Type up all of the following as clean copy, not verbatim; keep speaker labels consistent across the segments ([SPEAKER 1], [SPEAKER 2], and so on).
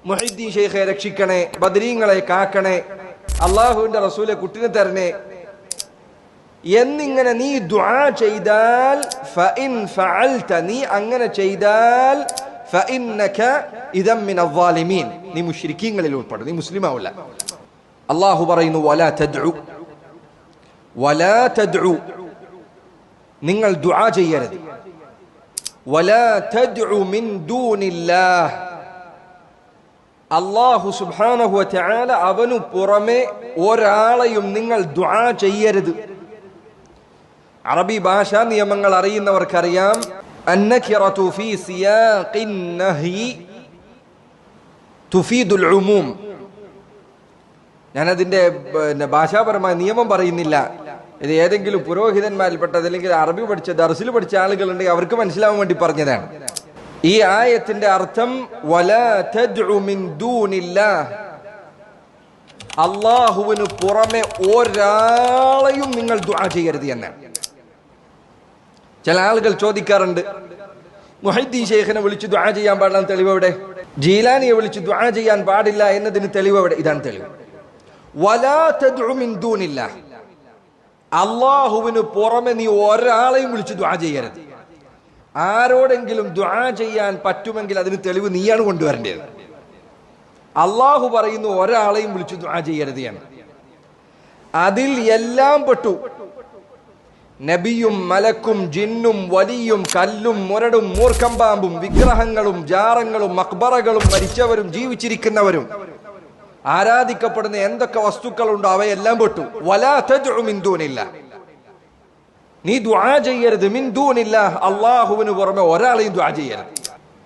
[SPEAKER 1] മുഹീദ്ദീൻ ശൈഖെ രക്ഷിക്കണേ, ബദരീങ്ങളെ കാക്കണേ, അള്ളാഹുവിന്റെ റസൂലെ കുട്ടിനെ തരണേ എന്നിങ്ങനെ നീ ദുആ ചെയ്താൽ ഫഇൻ ഫഅൽത, നീ അങ്ങനെ ചെയ്താൽ ഫഇന്നക ഇദം മിനൽ ളാലിമീൻ, നീ മുശ്രിക്കീങ്ങളിൽ ഉൾപ്പെടും, നീ മുസ്ലിം ആവില്ല. അള്ളാഹു പറയുന്നു വലാ തദ്ഉ, നിങ്ങൾ ദുആ ചെയ്യരുത്. വലാ തദ്ഉ മിൻ ദൂനില്ലാഹ്, അല്ലാഹു സുബ്ഹാനഹു വ തആല അവനു പുറമെ ഒരാളെയും നിങ്ങൾ ദുആ ചെയ്യരുത്. അറബി ഭാഷാ നിയമങ്ങൾ അറിയുന്നവർക്കറിയാം, അന്നകിറതു ഫീ സിയാഖിൻ നഹി തുഫീദുൽ ഉമൂം. ഞാനതിന്റെ ഭാഷാപരമായ നിയമം പറയുന്നില്ല. ഇത് ഏതെങ്കിലും പുരോഹിതന്മാരിൽപ്പെട്ടത് അല്ലെങ്കിൽ അറബി പഠിച്ച ദർസിൽ പഠിച്ച ആളുകളുണ്ടെങ്കിൽ അവർക്ക് മനസ്സിലാവാൻ വേണ്ടി പറഞ്ഞതാണ്. ഈ ആയത്തിന്റെ അർത്ഥം വലാ തദ്ഉ മിൻ ദൂനില്ലാഹ്, അല്ലാഹുവിന് പുറമെ ഒരാളെയും നിങ്ങൾ ദുആ ചെയ്യരുത് എന്നാണ്. ചില ആളുകൾ ചോദിക്കാറുണ്ട്, മുഹീദ്ദീൻ ശൈഖിനെ വിളിച്ച് ദുആ ചെയ്യാൻ പാടില്ല, തെളിവ് എവിടെ? ജീലാനിയെ വിളിച്ച് ദുആ ചെയ്യാൻ പാടില്ല എന്നതിന് തെളിവ് എവിടെ? ഇതാണ് തെളിവ്. വലാ തദ്ഉ മിൻ ദൂനില്ലാഹ്, അല്ലാഹുവിന് പുറമെ നീ ഒരാളെയും വിളിച്ച് ദുആ ചെയ്യരുത്. ആരോടെങ്കിലും ദുആ ചെയ്യാൻ പറ്റുമെങ്കിൽ അതിന് തെളിവ് നീയാണ് കൊണ്ടുവരേണ്ടത്. അല്ലാഹു പറയുന്നു ഒരാളെയും വിളിച്ച് ദുആ ചെയ്യരുത് എന്ന്. അതിൽ എല്ലാം പെട്ടു. നബിയും മലക്കും ജിന്നും വലിയും കല്ലും മുരടും മൂർഖമ്പാമ്പും വിഗ്രഹങ്ങളും ജാറങ്ങളും മഖ്ബറകളും മരിച്ചവരും ജീവിച്ചിരിക്കുന്നവരും ആരാധിക്കപ്പെടുന്ന എന്തൊക്കെ വസ്തുക്കളുണ്ടോ അവയെല്ലാം പെട്ടു. വലാ തദ്ഉ മിൻ ദൂനില്ലാഹ്, നീ ദുആ ചെയ്യരുത് മിൻ ദൂനില്ലാഹ്, അല്ലാഹുവിന് പുറമെ ഒരാളെയും ദുആ ചെയ്യരുത്.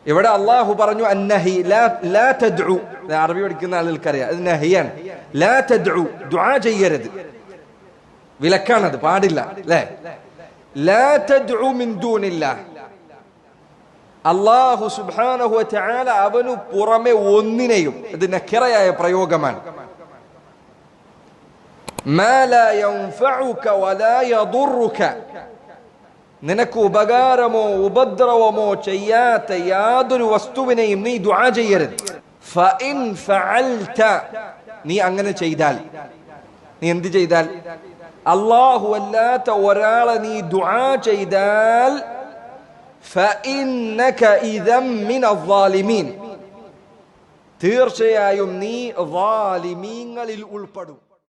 [SPEAKER 1] ഇവിടെ അല്ലാഹു പറഞ്ഞു അന്നഹി ലാ തദ്ഉ, അറബി പഠിക്കുന്ന ആളുകൾക്കറിയാം അത് നഹിയാണ്. ലാ തദ്ഉ, ദുആ ചെയ്യരുത്, വിലക്കാണത്, പാടില്ല അല്ലേ? ലാ തദ്ഉ മിൻ ദൂനില്ലാഹ്, അല്ലാഹു സുബ്ഹാനഹു വ തആല അവനു പുറമെ ഒന്നിനെയും, ഇത് നക്കിറയായ പ്രയോഗമാണ്. മാ ലാ യൻഫഉക വലാ യദുറുക, നിനക്ക് ഉപകാരമോ ഉപദ്രവമോ ചെയ്യാത്ത യാതൊരു വസ്തുവിനെയും നീ ദുആ ചെയ്യരുത്. ഫഇൻ ഫഅൽത, നീ അങ്ങനെ ചെയ്താൽ, നീ എന്ത് ചെയ്താൽ? അല്ലാഹു അല്ലാത്ത ഒരാളെ നീ ദുആ ചെയ്താൽ ഫഇന്നക ഇദം മിനൽ ളാലിമീൻ, തീർച്ചയായും നീ ളാലിമീങ്ങളിൽ ഉൾപ്പെടും.